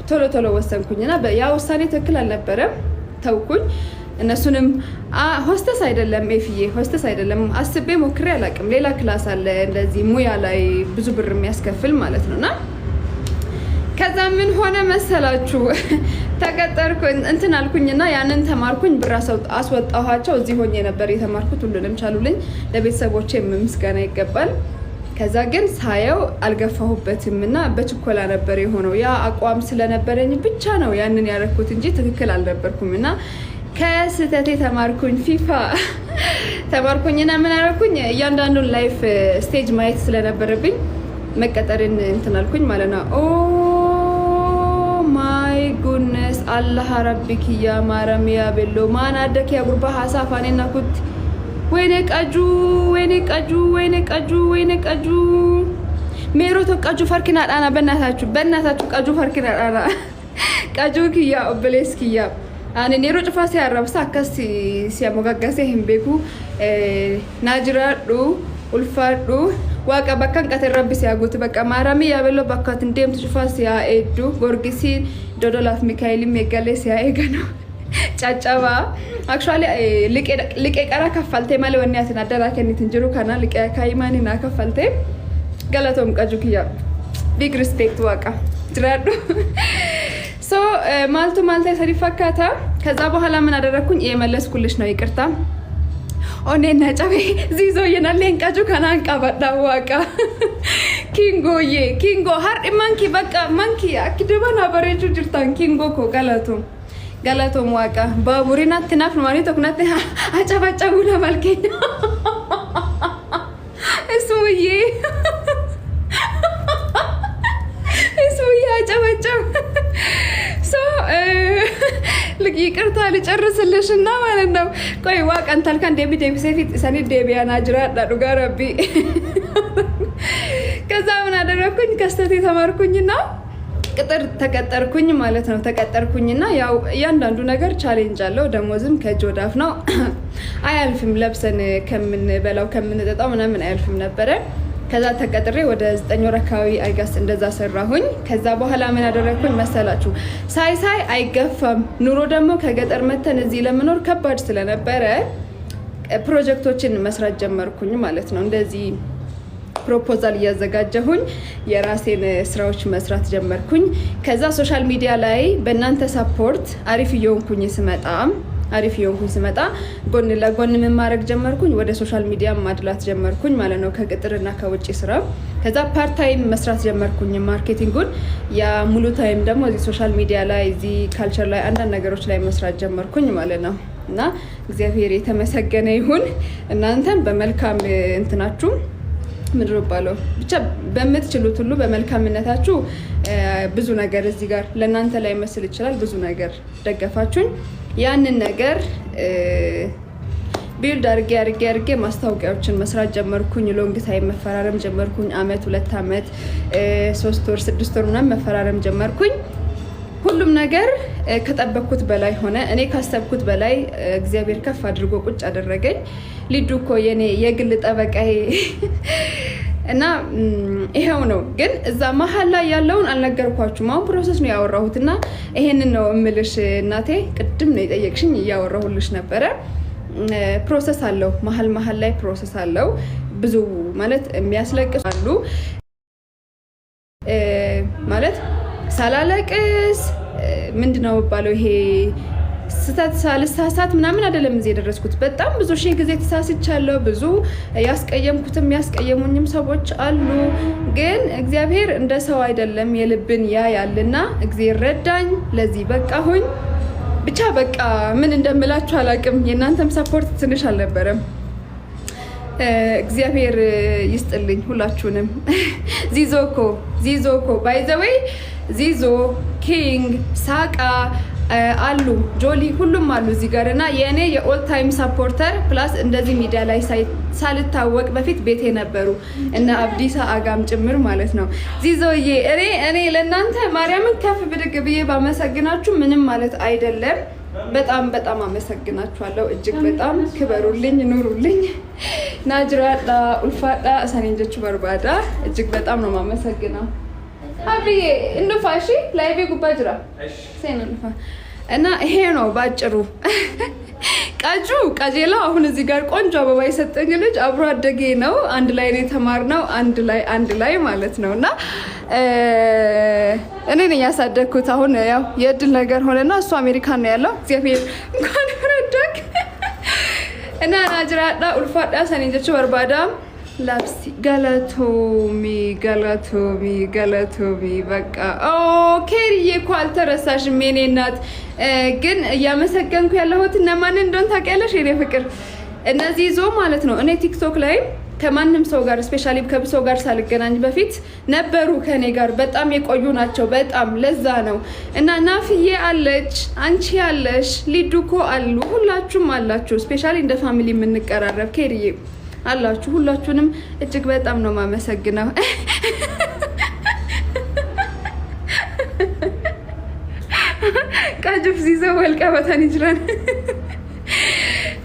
ቶሎ ወሰንኩኝና ያ ውሳኔ ትክክል አልነበረም ተውኩኝ እነሱንም ሆስተስ አይደለም ኤፍዬ ሆስተስ አይደለም አስቤ ሞክሬ አላቅም ሌላ ክላስ አለ እንደዚህ ሙያ ላይ ብዙ ብር የሚያስከፍል ማለት ነውና ከዛ ምን ሆነ መሰላችሁ ተቀጠርኩኝ እንትን አልኩኝና ያንን ተማርኩኝ ብር አስወጣኋቸው እዚህ ሆኜ ነበር የተማርኩት ሁሉንም ቻሉልኝ ለቤተሰቦቼ ምስጋና ይገባል ከዛ ግን ሳየው አልገፋሁበትምና በችኮላ ነበር የሆነው ያ አቋም ስለነበረኝ ብቻ ነው ያንን ያረኩት እንጂ ትክክል አልነበርኩምና ከስተቴ ተማርኩኝ ፊፋ ተማርኩኝና ምን አረኩኝ እያንዳንዱን ላይፍ ስቴጅ ማየት ስለነበረብኝ መቀጠርን እንትን አልኩኝ ማለት ነው ኦ ማይ ጉድነስ አላህ ረቢክ ያ ማረሚያ በሎ ማን አደክ ያ ጉርባ ሐሳፋኔና ኩት ወይኔ ቀጁ ሜሮ ተቀጁ ፈርኪና ዳና በእናታችሁ ቀጁ ፈርኪና ዳና ቀጁ ኪያ ኦብሌስ ኪያ አኔ ኔሮ ጭፋሲ ያራብሳ አከስ ሲያሞጋጋሴ ህምቤኩ ናጅራዱ ኡልፋዱ ዋቃ በካን ቀተ ረቢ ሲያጉት በቃ ማራሚ ያበሎ በካት እንደም ትጭፋሲ ያ ኤዱ ጎርጊሲ ዶዶላፍ ሚካኤል ሜጋሌ ሲያኤገና ጫጫባ አክቹአሊ ልቄ ቀራ ከፋልቴ ማለ ወንያትን አደራከኒት እንጅሩ ካና ልቄ ካይማኒና ከፋልቴ ገላቶም ቀጁክያ ቢግ ሪስፔክት ዋቃ ትራዱ ሶ ማልተ ሰሪፋካታ ከዛ በኋላ ምን አደረኩኝ የመለስኩልሽ ነው ይቅርታ ኦኔና ጫቤ ዚዞ የናለን ቀጁ ካናንቃ ባዳዋቃ ኪንጎ ሃር ማንኪ በቃ ማንኪ አክደባና በሬጁ ጅርታን ኪንጎ ኮ ገላቶም ዋቃ ባቡሪና ትናፍ ማሪ ተኩናት አጫባጫቡና ማልከኝ እሱዬ አጫባጫው ሶ ይቅርታ ልጨርስልሽና ማለት ነው ቆይ ዋቃን ታልካን ዴቢ ሴፊት ሰኒ ዴቢያና ጅራዳ ዱጋራቢ ከዛ ምን አደረኩኝ ከስተቴ ተማርኩኝና ቅጥር ተቀጠርኩኝ ማለት ነው ተቀጠርኩኝና ያው እያንዳንዱ ነገር ቻሌንጅ አለው ደሞዝም ከጆዳፍ ነው አያልፍም ለብሰን ከምንበላው ከምንጠጣው ምናምን አያልፍም ነበር ከዛ ተቀጥሬ ወደ 9 ወር አካባቢ አይጋስ እንደዛ ሰራሁኝ ከዛ በኋላ ምን አደረኩኝ መሰላችሁ ሳይ አይገፋም ኑሮ ደግሞ ከገጠር መተን እዚህ ለመኖር ከባድ ስለነበረ ፕሮጀክቶችን መስራት ጀመርኩኝ ማለት ነው እንደዚህ ፕሮፖዛል ያዘጋጀሁኝ የራሴን ስራዎች መስራት ጀመርኩኝ ከዛ ሶሻል ሚዲያ ላይ በእናንተ ሰፖርት አሪፍ የሆንኩኝ ስመጣ ጎን ለጎን ምን ማድረግ ጀመርኩኝ ወደ ሶሻል ሚዲያ ማድላት ጀመርኩኝ ማለት ነው ከቅጥርና ከውጪ ስራ ከዛ ፓርት ታይም መስራት ጀመርኩኝ ማርኬቲንጉን ያ ሙሉ ታይም ደግሞ እዚህ ሶሻል ሚዲያ ላይ እዚህ ካልቸር ላይ አንዳንድ ነገሮች ላይ መስራት ጀመርኩኝ ማለት ነው እና እግዚአብሔር የተመሰገነ ይሁን እናንተም በመልካም እንትናችሁ ምድር ባለው ብቻ በመትችሉት ሁሉ በመልካምነታችሁ ብዙ ነገር እዚህ ጋር ለእናንተ ላይ መስል ይችላል ብዙ ነገር ደገፋችሁኝ ያንን ነገር ቢልድ አርጌ ማስታወቂያዎችን መስራት ጀመርኩኝ ሎንግ ታይም መፈራረም ጀመርኩኝ አመት 2 አመት 3 ወር 6 ወር ምናምን መፈራረም ጀመርኩኝ ሁሉም ነገር ከጠበቅኩት በላይ ሆነ እኔ ካሰብኩት በላይ እግዚአብሔር ከፍ አድርጎ ቁጭ አደረገኝ ሊዱኮ የኔ የግል ጠበቃዬ እና ይሄው ነው ግን እዛ መሀል ላይ ያለውን አልነገርኳችሁም አሁን ፕሮሰስ ነው ያወራሁትና ይሄንን ነው እምልሽ እናቴ ቅድም ነው የጠየቅሽኝ ያወራሁልሽ ነበረ ፕሮሰስ አለው መሀል ላይ ፕሮሰስ አለው ብዙ ማለት የሚያስለቅሳሉ ማለት ሳላለቅስ ምንድነው ባለው ይሄ ሳልሳሳት ምናምን አይደለም እዚህ የደረስኩት በጣም ብዙ ሺህ ጊዜ ተሳስቻለሁ ብዙ ያስቀየሙኝም ሰዎች አሉ ግን እግዚአብሔር እንደ ሰው አይደለም የልብን ያያልና እግዚአብሔር ረዳኝ ለዚህ በቃሁኝ ብቻ በቃ ምን እንደምላችሁ አላቅም የእናንተም ሰፖርት ትንሽ አልነበረም እግዚአብሔር ይስጥልኝ ሁላችሁንም ዚዞኮ ባይ ዘ ዌይ ዚዞ ኪንግ ሳቃ አሉ ጆሊ ሁሉም አሉ እዚህ ጋርና የኔ የኦል ታይም ሰፖርተር ፕላስ እንደዚህ ሚዲያ ላይ ሳልታወቅ በፊት ቤቴ ነበሩ እና አብዲሳ አጋም ጭምር ማለት ነው ዚዞዬ እኔ ለእናንተ ማርያምን ከፍ ብድግ ብዬ ባመሰግናችሁ ምንም ማለት አይደለም በጣም አመሰግናችኋለሁ እጅግ በጣም ክበሩልኝ ኑሩልኝ ናጅራዳ ኡልፋዳ አሳኔንጀቹ በርባዳ እጅግ በጣም ነው ማመሰግናው አብዬ እንፋሺ ላይቭ ጉባ ጅራ ሴን እንፋ እና ይሄ ነው ባጭሩ። ቀጀላ አሁን እዚህ ጋር ቆንጆ አበባ የሰጠኝ ልጅ አብሮ አደጌ ነው። አንድ ላይ ነው የተማርነው፣ አንድ ላይ ማለት ነውና እኔ ነኝ ያሳደግኩት። አሁን ያው የእድል ነገር ሆነና እሱ አሜሪካን ነው ያለው። እግዚአብሔር እንኳን ረዳክ እና ናጅራዳ ኡልፋዳ ሰኔጀቹ በርባዳ ላፕሲ ገለቶሚ በቃ ኬሪዬ እኮ አልተረሳሽም የኔ እናት። ግን እያመሰገንኩ ያለሁት እነማን እንደሆነ ታውቂያለሽ የኔ ፍቅር? እነዚህ ዞ ማለት ነው። እኔ ቲክቶክ ላይ ከማንም ሰው ጋር ስፔሻሊ ከብሶ ጋር ሳልገናኝ በፊት ነበሩ ከኔ ጋር በጣም የቆዩ ናቸው። በጣም ለዛ ነው እና ናፍዬ አለች፣ አንቺ ያለሽ፣ ሊዱኮ አሉ፣ ሁላችሁም አላችሁ። ስፔሻሊ እንደ ፋሚሊ የምንቀራረብ ኬሪዬ አላችሁ። ሁላችሁንም እጅግ በጣም ነው ማመሰግነው። ቃጁፍ ዚዘ ወልቃ በታን ይጅራን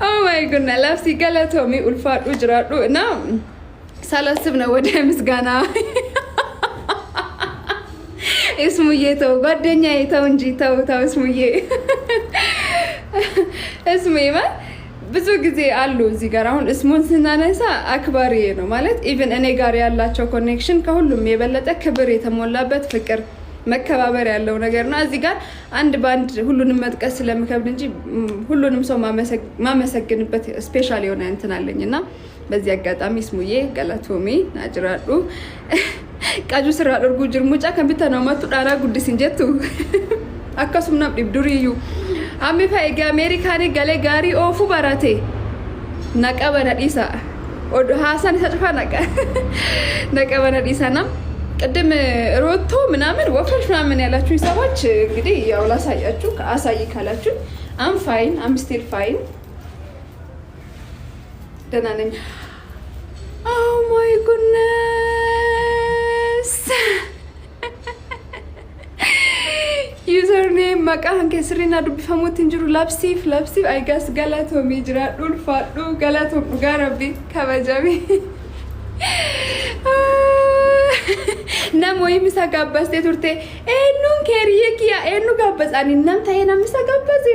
ኦ ማይ ጉድና ላፍሲ ገለቶሚ ኡልፋዱ ጅራዱ እና ሳላስብ ነው ወደ ምስጋና እስሙዬ ተው ጓደኛዬ ተው እንጂ ተው እስሙዬ ብዙ ጊዜ አሉ እዚህ ጋር አሁን እስሙን ስናነሳ አክባሪ ነው ማለት ኢቭን እኔ ጋር ያላቸው ኮኔክሽን ከሁሉም የበለጠ ክብር የተሞላበት ፍቅር መከባበር ያለው ነገርና እዚህ ጋር አንድ ባንድ ሁሉንም መጥቀስ ስለምከብድ እንጂ ሁሉንም ሰው ማመሰግንበት ስፔሻል የሆነ እንትን አለኝና በዚህ አጋጣሚ ስሙዬ ገለቶሚ ናጅራዱ ቃጁ ስራ አድርጉ ጅርሙጫ ከቢታ ነው መጡ ዳራ ጉዲስ እንጀቱ አካሱምና ዲብዱሪዩ አሚፋ ኤጋ አሜሪካኒ ገሌ ጋሪ ኦፉ ባራቴ ነቀበነ ዲሳ ኦዶ ሐሰን ተጥፋ ነቀበነ ዲሳና ቅድም ሮቶ ምናምን ወፈሽ ምናምን ያላችሁ ሰዎች እንግዲህ ያው ላሳያችሁ አሳይ ካላችሁ አም ፋይን አም ስቲል ፋይን ደህና ነኝ። ኦ ማይ ጉድነስ ዩዘር ኔም መቃን ከስሪና ዱብ ፈሞት እንጅሩ ላፕሲፍ አይጋስ ገለቶሚ ጅራ ዱልፋዱ ገለቶም ጋራቢ ከበጃቢ ነሞ ይምሳጋባስ ቱርቴ ኤኑን ኬሪዬ ኪያ ኤኑ ጋበዛኒ እናም ታየና ምሳጋባዚ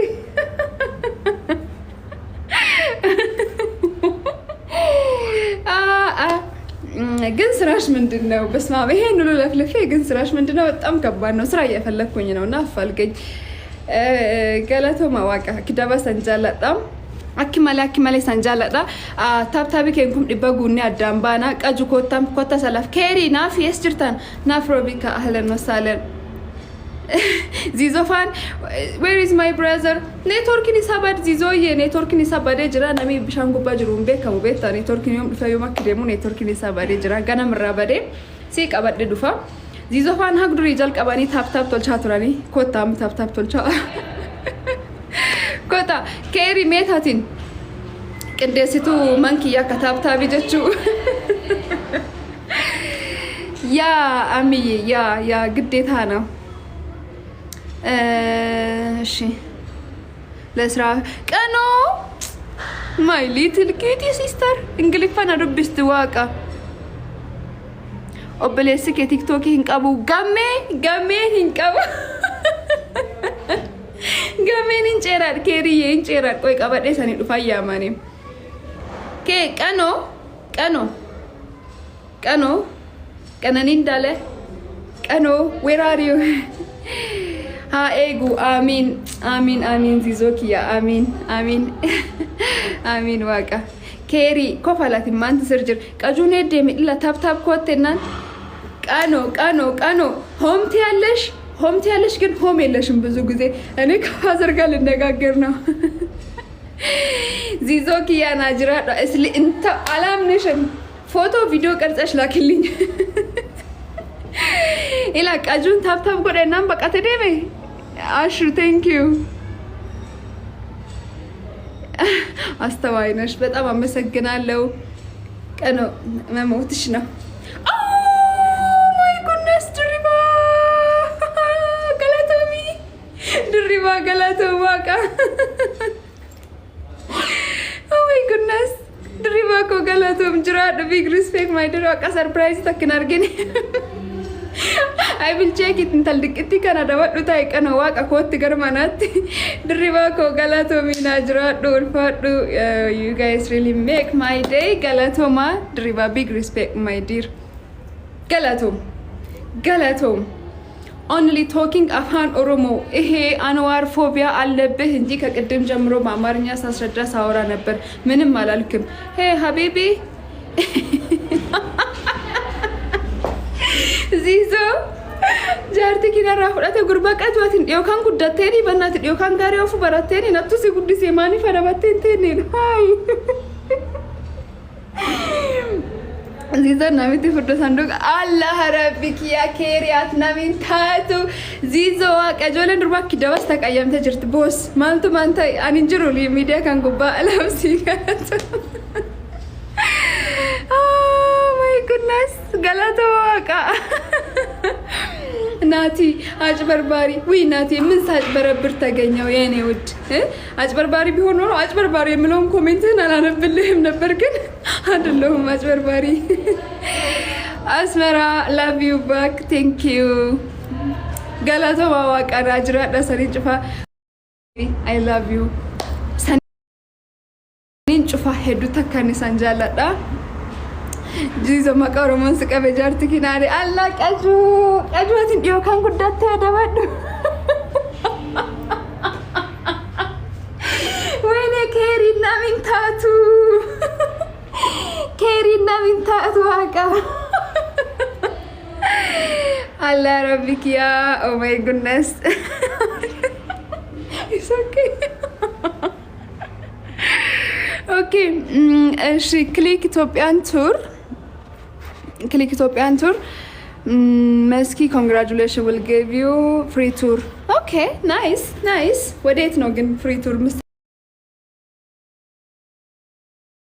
ግን ስራሽ ምንድነው? በስመ አብ ይሄን ሁሉ ለፍልፌ ግን ስራሽ ምንድነው? በጣም ከባድ ነው። ስራ እየፈለኩኝ ነውና አፋልገኝ ገለቶ ማዋቃ ክዳባ ሰንጃላጣም አኪማሌ ሰንጃላጣ ታብታቢ ከንኩም ዲበጉኒ አዳምባና ቀጁ ኮታም ኮታ ሰላፍ ኬሪ ናፍ የስጅርታን ናፍ ሮቢካ አህለን ወሳለን ዚዞፋን where is my brother ኔትወርክን ይሳባድ ዚዞዬ ኔትወርክን ይሳባደ ጅራ ነሚ ቢሻንጉባ ጅሩን ቤከሙ ቤታ ኔትወርክን ይም ፈዩ ማክደሙ ኔትወርክን ይሳባደ ጅራ ገና ምራባደ ሲቀበድ ዱፋ ዚዞፋን ሀግዱሪ ጀልቀባኒ ታፕታፕ ቶልቻ ቱራኒ ኮታም ታፕታፕ ቶልቻ ኮታ ኬሪ ሜታቲን ቅደሲቱ መንኪያ ከታፕታቢ ጀቹ ያ አሚዬ ያ ግዴታ ነው። እሺ ለስራ ቀኖ ማይ ሊትል ኪቲ ሲስተር እንግሊፋና ዱብስት ዋቃ ኦብሌስ ከቲክቶክ hinqabu game hinqabu gamen incerar keriye incerar koy qabade sani dufa yamane ke qano qananin dale qano where are you ha egu amin zizokiya amin waqa keri kofalati man sirjir qajune demilla tap kotenan qano ሆምቲ ያለሽ ግን ሆም የለሽም ብዙ ጊዜ እኔ ከፋዘር ጋር ልነጋገር ነው ዚዞኪያ ናጅራዳ እስሊ እንተ አላምነሽም ፎቶ ቪዲዮ ቀርጸሽ ላክልኝ ኢላ ቀጁን ታፕታፕ ጎደናም በቃ ተደበ አሹ ቴንክ ዩ አስተዋይነሽ በጣም አመሰግናለሁ። ቀኖ መሞትሽ ነው። Galato waka oh my goodness driva ko galato mjra the big respect my dear waka surprise tak nargene I will check it intal diqitti kana dabadhu ta'i kana waaqa kootti garmanaatti dirriba ko galato mina jiraadhu ulfaadhu. You guys really make my day. Galatoma dirriba, big respect my dear. Galatom only talking afan oromo ehe anwar phobia allebeh እንጂ ከቅድም ጀምሮ በአማርኛ ሳስረዳ ሳወራ ነበር ምንም አላልኩም hey habibi zizo jaarti kinarra fudhate gurba qajwatin dhiyokan guddatteeni bannati dhiyokan gaarii ofu baratteeni nattu si guddise maani fadabatten teenneen hay zizo namiti fuddo sanduk allah rabbik ya keriyat namin taatu zizo qajolen durbakki dabas taqayyamte jirti boss maltu manta anin jiru li media kan gubba alabsi kat oh my goodness galato waqa ናቲ አጭበርባሪ ወይ ናቲ ምን ሳጭበረብር ተገኘው የኔ ውድ አጭበርባሪ ቢሆን ኖሮ አጭበርባሪ የምለውን ኮሜንትን አላነብልህም ነበር ግን አይደለም አጭበርባሪ አስመራ love you back thank you ገላቶ ዋዋቃ ራጅራ ደሰሪ ጭፋ I love you ሰኒን ጭፋ ሄዱ ተካኒ ሳንጃላዳ jizo maqaroman sqabe jarti kinare alla qajuatin dhiyo kan guddatte dabadhu wene keri namin taatu waqa alla rabbik ya oh my goodness it's okay okay she click Ethiopian tour Meski congratulations will give you free tour okay nice ወዴት ነው ግን free tour